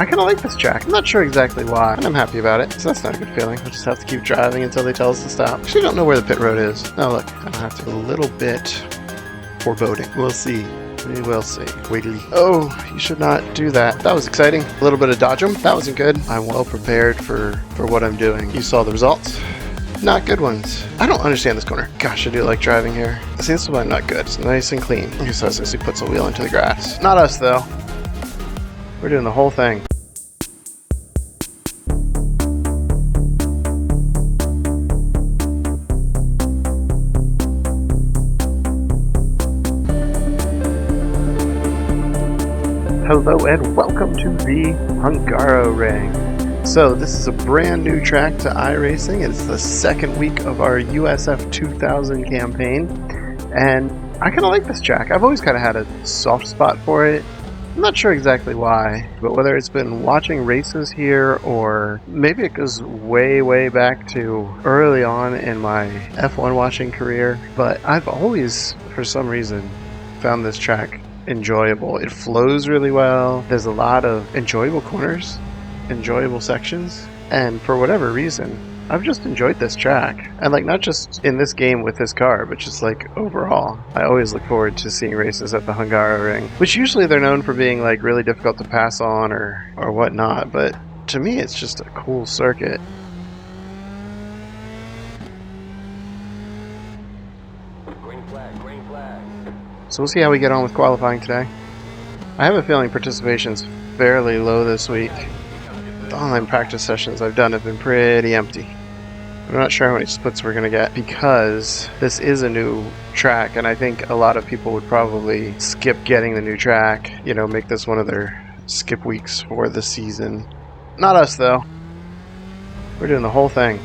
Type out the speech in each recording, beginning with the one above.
I kind of like this track. I'm not sure exactly why, and I'm happy about it, so that's not a good feeling. We'll just have to keep driving until they tell us to stop. Actually, don't know where the pit road is. Oh, look, I don't have to. A little bit foreboding. We'll see. We will see. Wiggly. Oh, you should not do that. That was exciting. A little bit of dodge 'em. That wasn't good. I'm well prepared for what I'm doing. You saw the results. Not good ones. I don't understand this corner. Gosh, I do like driving here. See, this one not good. It's nice and clean. He says as he puts a wheel into the grass. Not us, though. We're doing the whole thing. Hello and welcome to the Hungaroring. So this is a brand new track to iRacing. It's the second week of our USF 2000 campaign, and I kind of like this track. I've always kind of had a soft spot for it. I'm not sure exactly why, but whether it's been watching races here or maybe it goes way back to early on in my F1 watching career, but I've always, for some reason, found this track enjoyable. It flows really well. There's a lot of enjoyable corners, enjoyable sections, and for whatever reason, I've just enjoyed this track. And like, not just in this game with this car, but just like overall. I always look forward to seeing races at the Hungaroring, which usually they're known for being like really difficult to pass on or whatnot, but to me it's just a cool circuit. Green flag. So we'll see how we get on with qualifying today. I have a feeling participation's fairly low this week. The online practice sessions I've done have been pretty empty. I'm not sure how many splits we're going to get because this is a new track, and I think a lot of people would probably skip getting the new track, you know, make this one of their skip weeks for the season. Not us, though. We're doing the whole thing.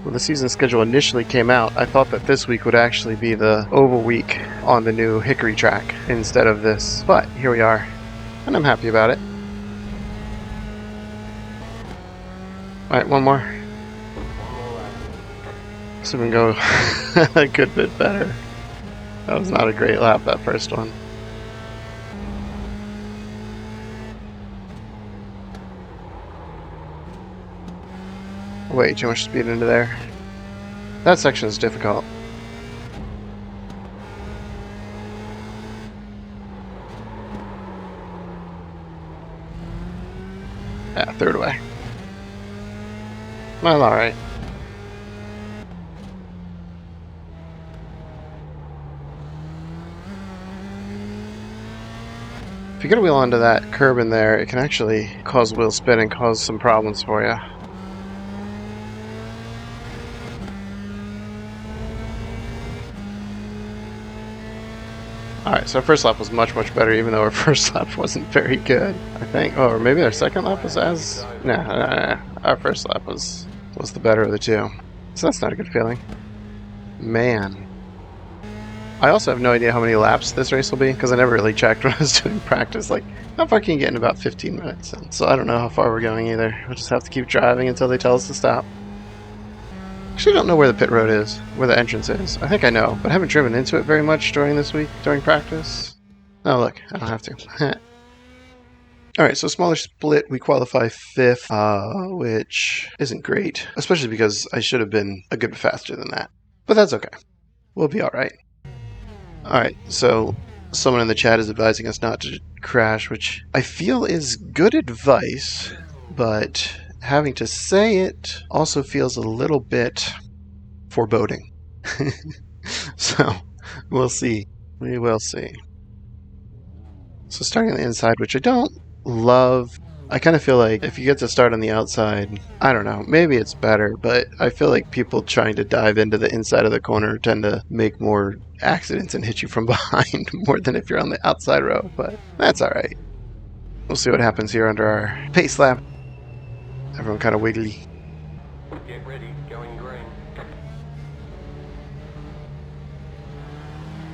When the season schedule initially came out, I thought that this week would actually be the oval week on the new Hickory track instead of this, but here we are, and I'm happy about it. Alright, one more. So we can go a good bit better. That was not a great lap, that first one. Way too much speed into there. That section is difficult. Yeah, third away. Well, alright. If you get a wheel onto that curb in there, it can actually cause wheel spin and cause some problems for you. Alright, so our first lap was much better, even though our first lap wasn't very good, I think. Oh, or maybe our second lap was as... Nah. Our first lap was the better of the two. So that's not a good feeling. Man. I also have no idea how many laps this race will be, because I never really checked when I was doing practice. Like, how far can you get in about 15 minutes? And so I don't know how far we're going either. We'll just have to keep driving until they tell us to stop. Actually, don't know where the pit road is, where the entrance is. I think I know, but I haven't driven into it very much during this week, during practice. Oh, look, I don't have to. Alright, so smaller split, we qualify 5th, which isn't great, especially because I should have been a good bit faster than that. But that's okay. We'll be alright. Alright, so someone in the chat is advising us not to crash, which I feel is good advice, but having to say it also feels a little bit foreboding. So, we'll see. We will see. So starting on the inside, which I don't love. I kind of feel like if you get to start on the outside, I don't know, maybe it's better, but I feel like people trying to dive into the inside of the corner tend to make more accidents and hit you from behind more than if you're on the outside row, but that's alright. We'll see what happens here under our pace lap. Everyone kind of wiggly. Get ready, going green.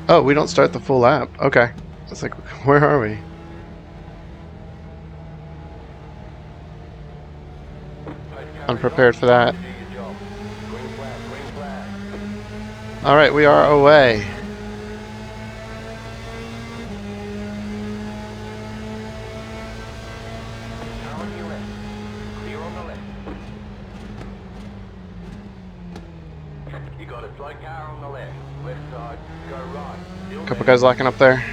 Oh, we don't start the full lap. Okay. It's like, where are we? Unprepared for that. Alright, we are away. Front car on the left. Left side. Go right. Still Couple there. guys locking up there.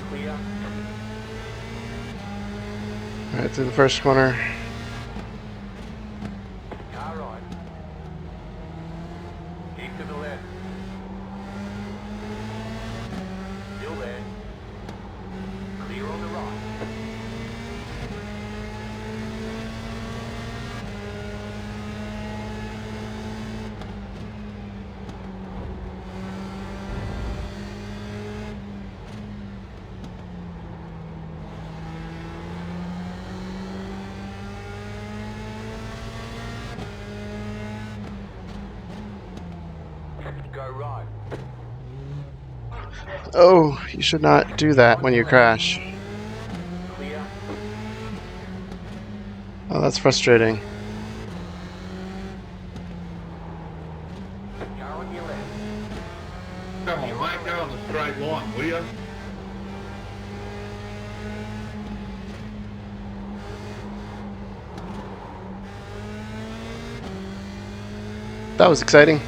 Clear. Right through the first corner. Car right. Keep to the left. Still there. Clear on the right. Go right. Oh, you should not do that when you crash. Clear. Oh, that's frustrating. Car on your left. Come on, mate, go on the straight line, will you? That was exciting.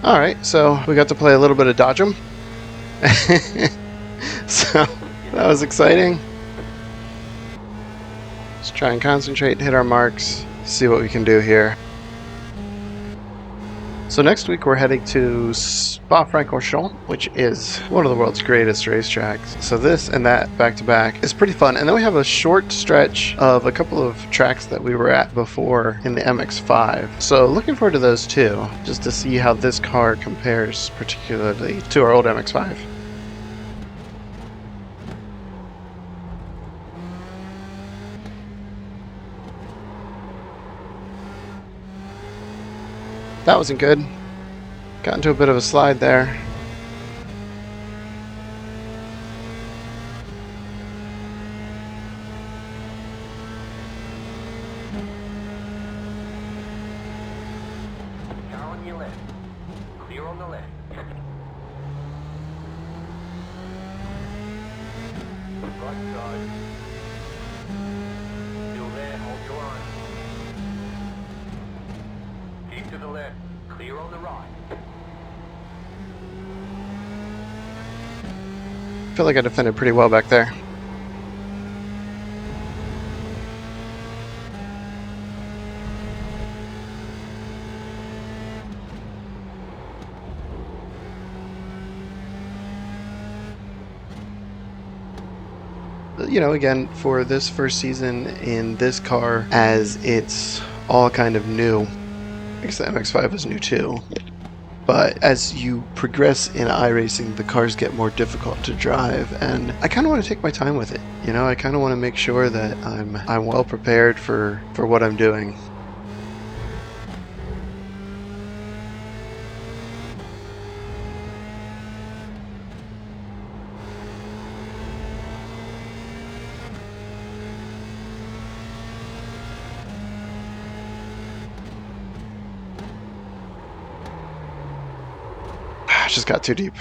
Alright, so we got to play a little bit of Dodge 'em. So, that was exciting. Let's try and concentrate, hit our marks, see what we can do here. So next week we're heading to Spa-Francorchamps, which is one of the world's greatest racetracks. So this and that back-to-back is pretty fun. And then we have a short stretch of a couple of tracks that we were at before in the MX-5. So looking forward to those too, just to see how this car compares particularly to our old MX-5. That wasn't good. Got into a bit of a slide there. Car on your left. Clear on the left. Right side. Still there, hold your line. Keep to the left. Clear on the right. I feel like I defended pretty well back there. You know, again, for this first season in this car, as it's all kind of new, I guess the MX-5 was new too, but as you progress in iRacing, the cars get more difficult to drive, and I kind of want to take my time with it. You know, I kind of want to make sure that I'm well prepared for what I'm doing. Just got too deep.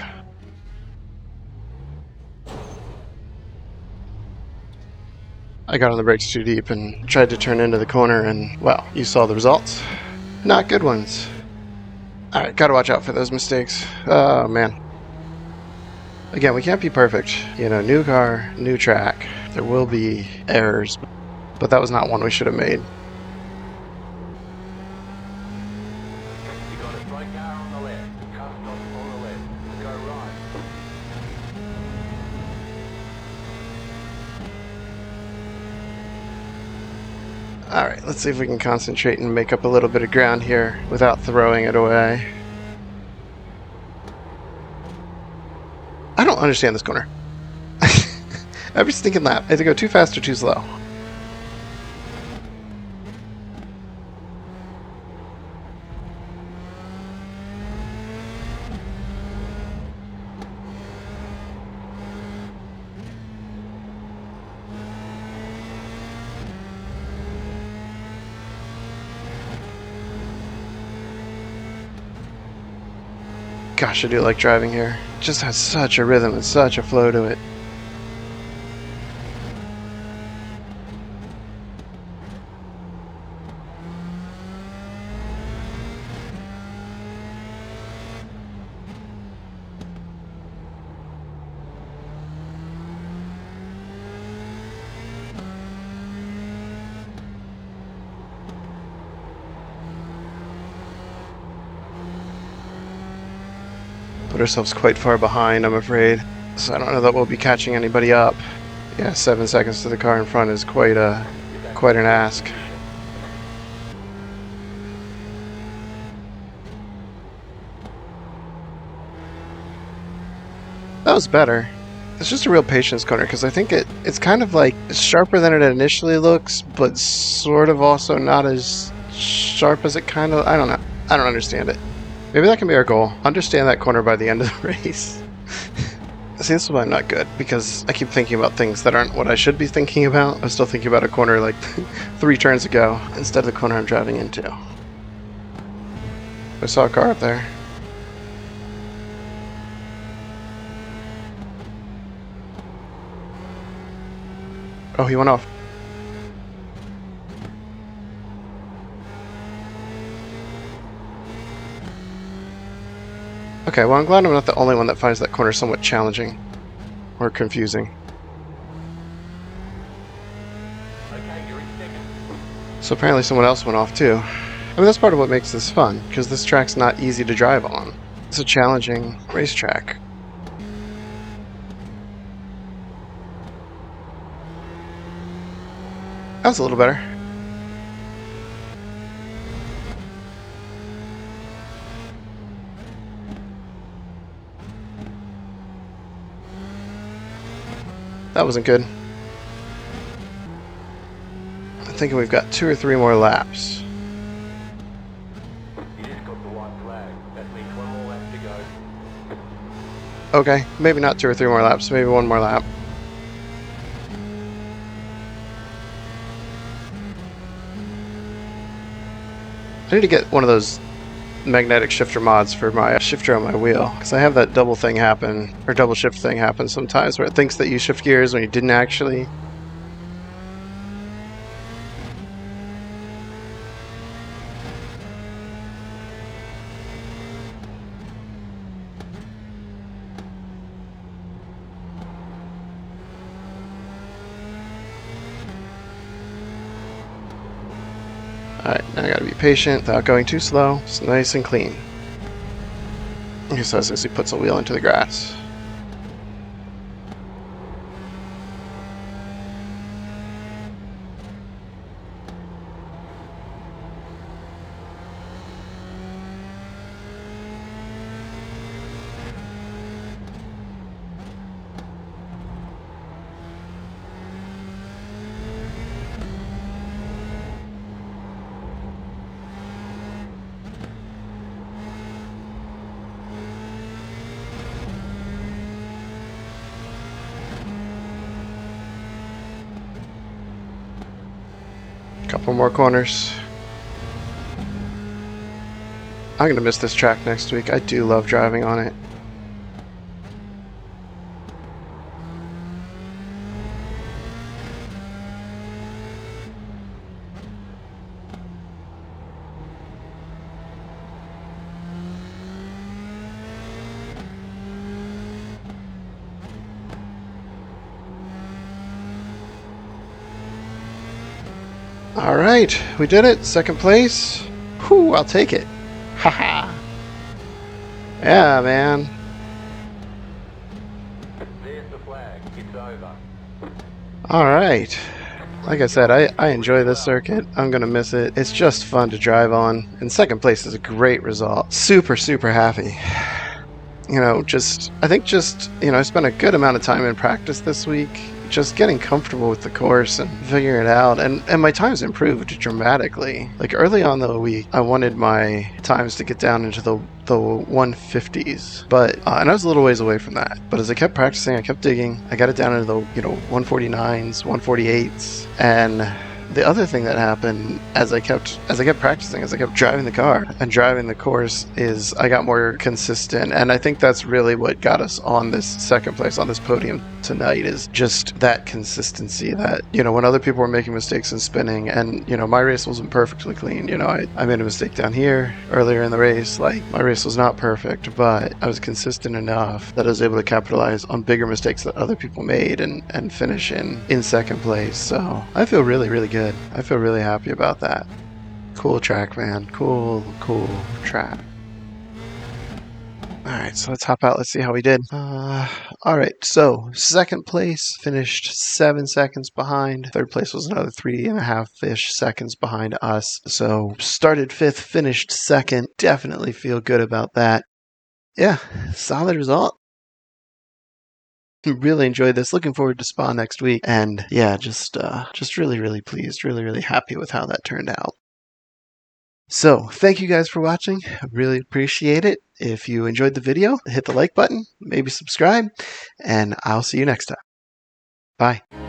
I got on the brakes too deep and tried to turn into the corner, and, well, you saw the results. Not good ones. Alright, gotta watch out for those mistakes. Oh, man. Again, we can't be perfect. You know, new car, new track. There will be errors, but that was not one we should have made. You got a front car on the left. Car stop on the left. Go right. Alright, let's see if we can concentrate and make up a little bit of ground here without throwing it away. I don't understand this corner. Every stinking lap, I have to go too fast or too slow. Gosh, I do like driving here. It just has such a rhythm and such a flow to it. put ourselves quite far behind, I'm afraid. So I don't know that we'll be catching anybody up. Yeah, 7 seconds to the car in front is quite an ask. That was better. It's just a real patience corner because I think it's kind of like sharper than it initially looks, but sort of also not as sharp as it kind of. I don't know. I don't understand it. Maybe that can be our goal. Understand that corner by the end of the race. See, this is why I'm not good, because I keep thinking about things that aren't what I should be thinking about. I'm still thinking about a corner like 3 turns ago instead of the corner I'm driving into. I saw a car up there. Oh, he went off. Okay, well, I'm glad I'm not the only one that finds that corner somewhat challenging or confusing. Okay, you're in second. So apparently someone else went off too. I mean, that's part of what makes this fun, because this track's not easy to drive on. It's a challenging racetrack. That was a little better. That wasn't good. I'm thinking we've got 2 or 3 more laps. You just got the white flag. That means 1 more lap to go. Okay, maybe not 2 or 3 more laps, maybe 1 more lap. I need to get one of those magnetic shifter mods for my shifter on my wheel, because I have that double thing happen, or double shift thing happen sometimes, where it thinks that you shift gears when you didn't actually. Alright, now I gotta be patient without going too slow. It's nice and clean. He says as he puts a wheel into the grass. Couple more corners. I'm gonna miss this track next week. I do love driving on it. Alright, we did it. 2nd place. Whew, I'll take it. Haha. Yeah, man. There's the flag. It's over. Alright. Like I said, I enjoy this circuit. I'm gonna miss it. It's just fun to drive on. And 2nd place is a great result. Super, super happy. You know, I spent a good amount of time in practice this week, just getting comfortable with the course and figuring it out, and my times improved dramatically. Like early on the week, I wanted my times to get down into the 150s, but and I was a little ways away from that. But as I kept practicing, I kept digging, I got it down into the 149s, 148s, and the other thing that happened as I kept practicing, as I kept driving the car and driving the course, is I got more consistent. And I think that's really what got us on this 2nd place on this podium tonight, is just that consistency. That, when other people were making mistakes and spinning, and my race wasn't perfectly clean. I made a mistake down here earlier in the race. Like, my race was not perfect, but I was consistent enough that I was able to capitalize on bigger mistakes that other people made and finish in 2nd place. So I feel really, really good. I feel really happy about that. Cool track, man. Cool track. Alright, so let's hop out. Let's see how we did. Alright, so second place finished 7 seconds behind. Third place was another 3.5-ish seconds behind us. So started fifth, finished second. Definitely feel good about that. Yeah, solid result. Really enjoyed this. Looking forward to Spa next week. And yeah, just really, really pleased. Really, really happy with how that turned out. So thank you guys for watching. I really appreciate it. If you enjoyed the video, hit the like button, maybe subscribe, and I'll see you next time. Bye.